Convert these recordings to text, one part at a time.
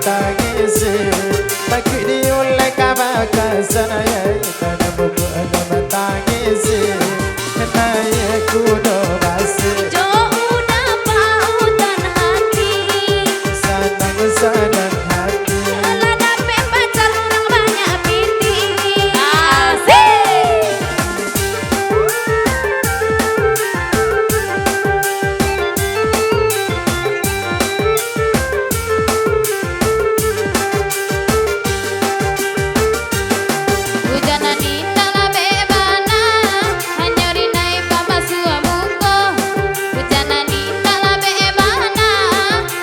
tangisi Lagi diulai kabaka sanaya Tana buku agama tangisi Naya kudo basi Jo udah pautan hati Sanang-sanang hati Lah dapet pacar orang banyak piti Asik Hujanan indah lah bebana Hanyori naik papa sua muko Hujanan indah lah bebana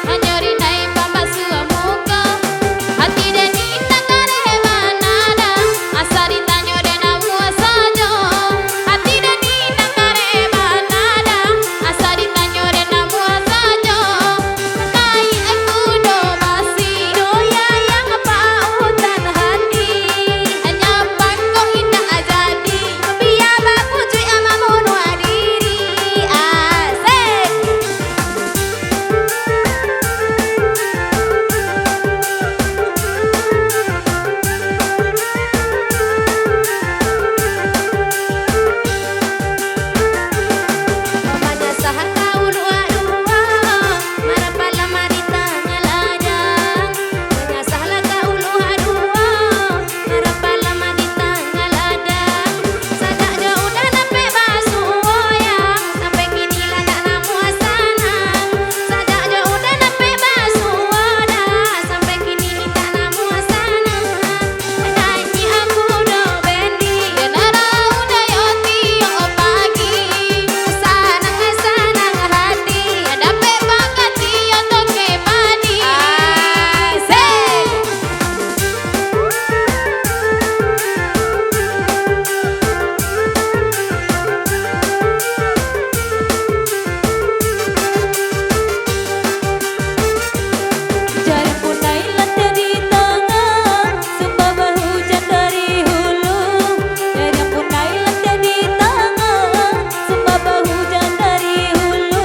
Hanyori naik papa sua muko Hati dan indah karehana dah Asari tanyo dan amu sajo Hati dan indah karehana dah Asari tanyo dan amu sajo Kai aku do basi Doya yang pautan hati Hanya pangko indah ajadi Biar baku cuy ama mono adiri Asik Mamanya sahar kau dua-dua Marapala marita ngaladang Menyasahlah kau dua-dua Marapala marita ngaladang Sajak jauh dah nampak basuhoyang Sampai kini lah tak namu asanang Sajak jauh dah nampak basuhodah Sampai kini tak namu asanang Nyanyi aku do bendi Denara udah yoti yo pagi Sanang-sanang hati Dapet banget yo toke padi Asik Jari punai lantai di tangan Sembah hujan dari hulu Jari punai lantai di tangan Sembah hujan dari hulu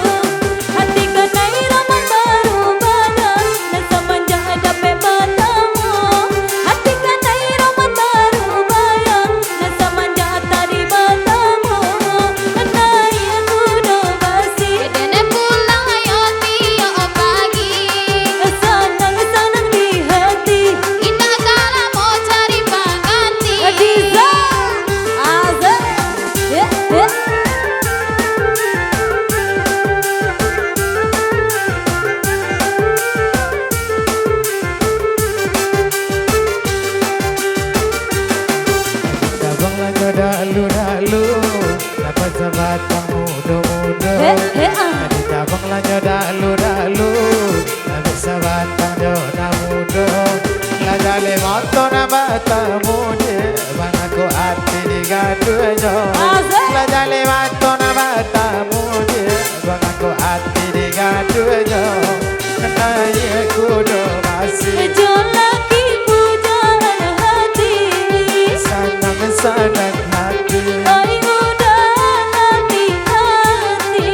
Hati kenai roman baru badan Dan semenjak dapet matamu Hati kenai roman baru bayang Dan semenjak tadi matamu Kenai aku do basi Dene pulang ayo tiyo pagi Sanang-sanang di hati Indah kala mau cari pengganti Hadiza Azza Dabang lagu dalu-dalu Dapat sebatang muda-muda Adi dabang lagu dalu-dalu Dapat sebatang jodoh muda Lajale moto na batamu je Banaku hati digaduhnya Lajale moto na batamu je Banaku hati digaduhnya Naya kudo masih Jo lagi pujaan hati Sanang-sanang hati Oi udah hati-hati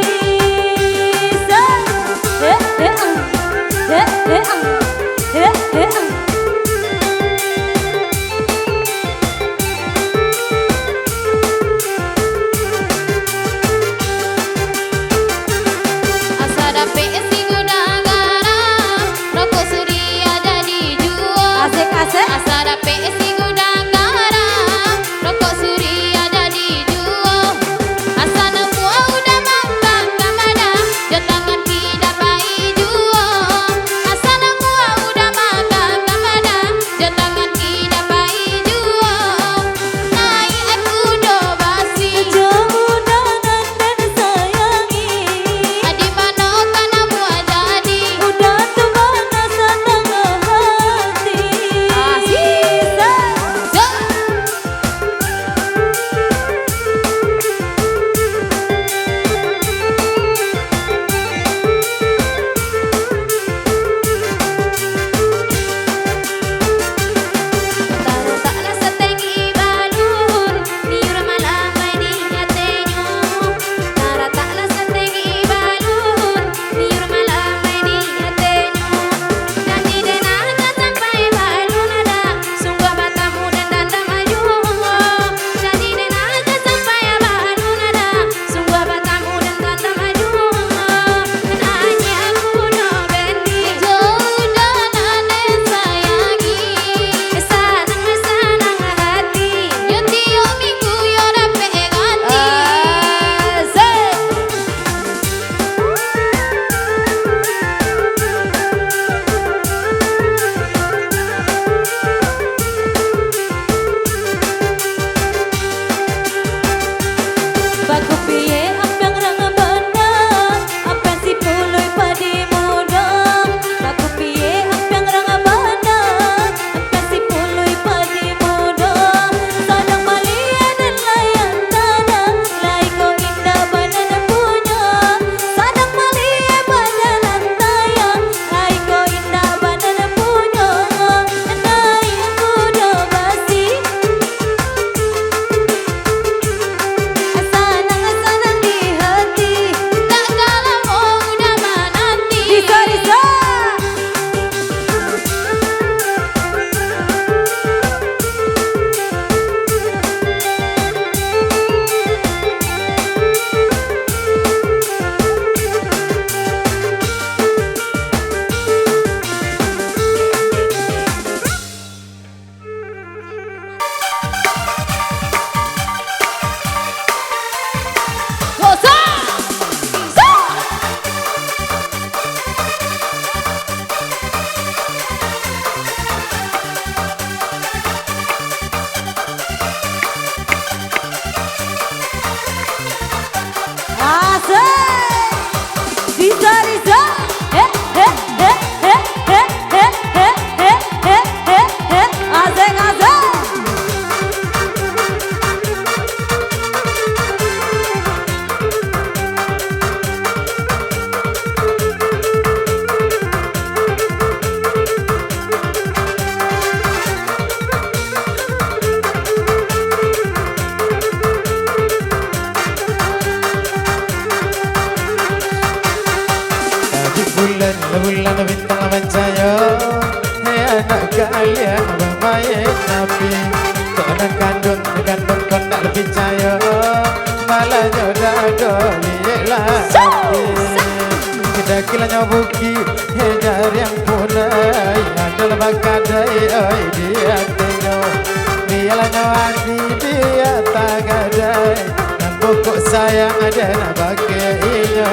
Asa dapet si gudang garam Rokok suri ada dijual Asik-asik Asa dapet si gudang garam Rokok suri ada dijual Asa nemu udah mangkang kamada Jo tangan tidak baik jual Asa nemu percaya anak kalian bermain nabi. Kau nak kandung kau tak percaya malah jodoh dolilah nabi. Kita kilanya buki dari yang punai adalah bakadai oi dia tengok biarlah hati dia tak ada dan pokok sayang ada nak pakainya.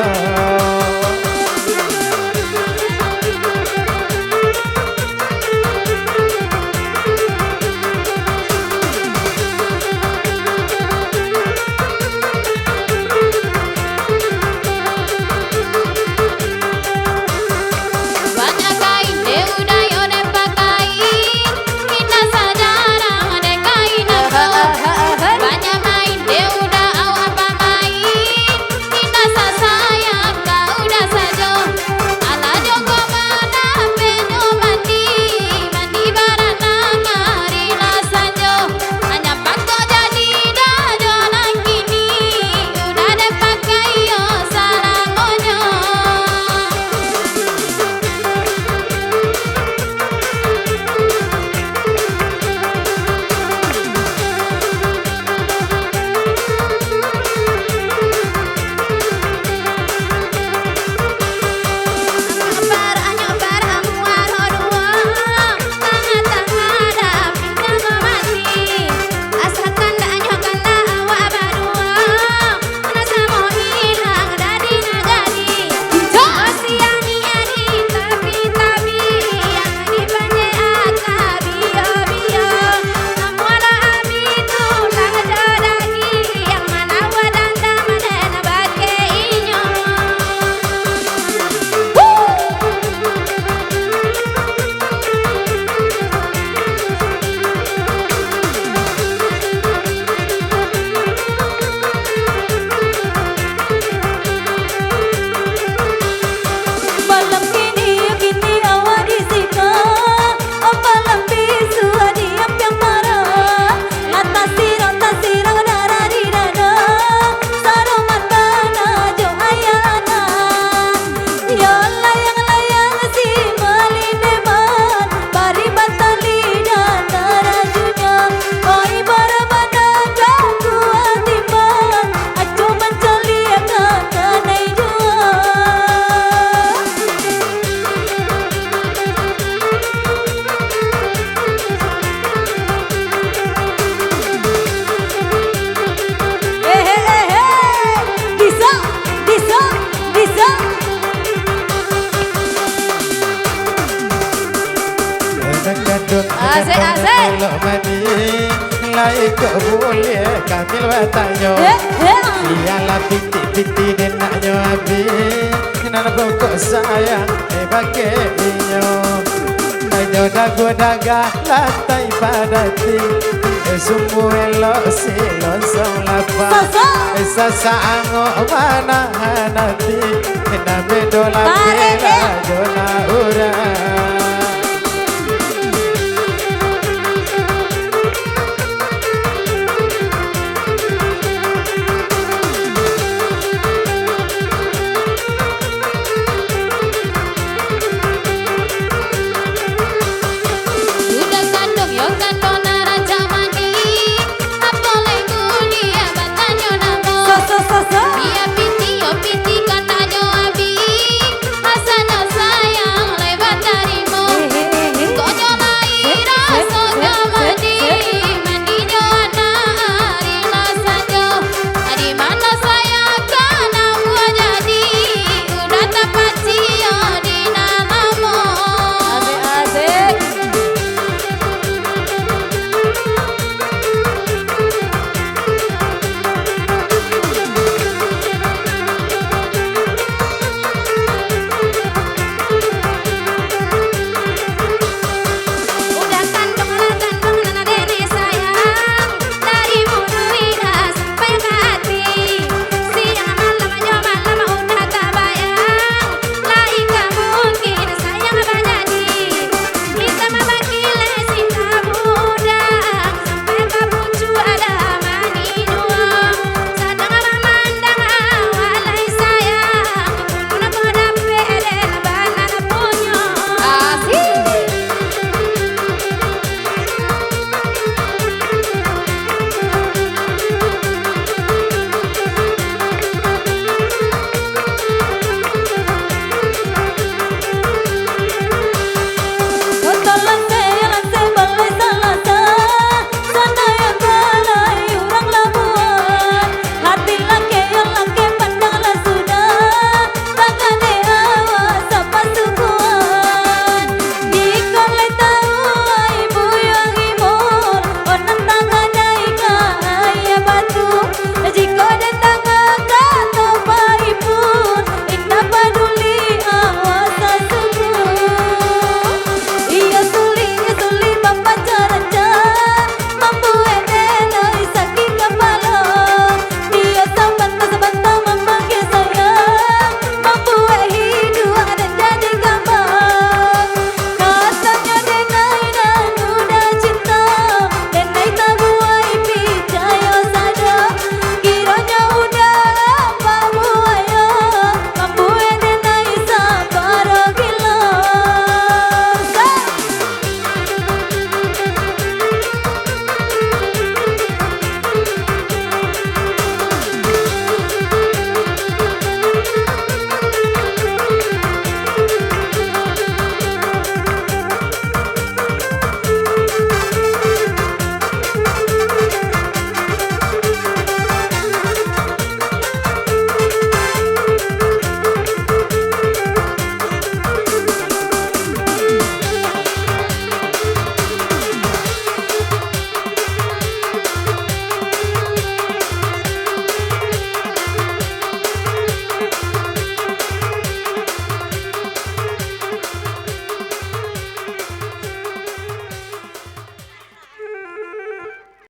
Asik. Lai ke boleh kamil bertanya Ialah piti-piti dia naknya habis Kenapa pokok sayang pakai inyo Nanya dagu-daga lantai padati Semua elok silosong lapar Sasa angok mana nanti Kena bedola bela jona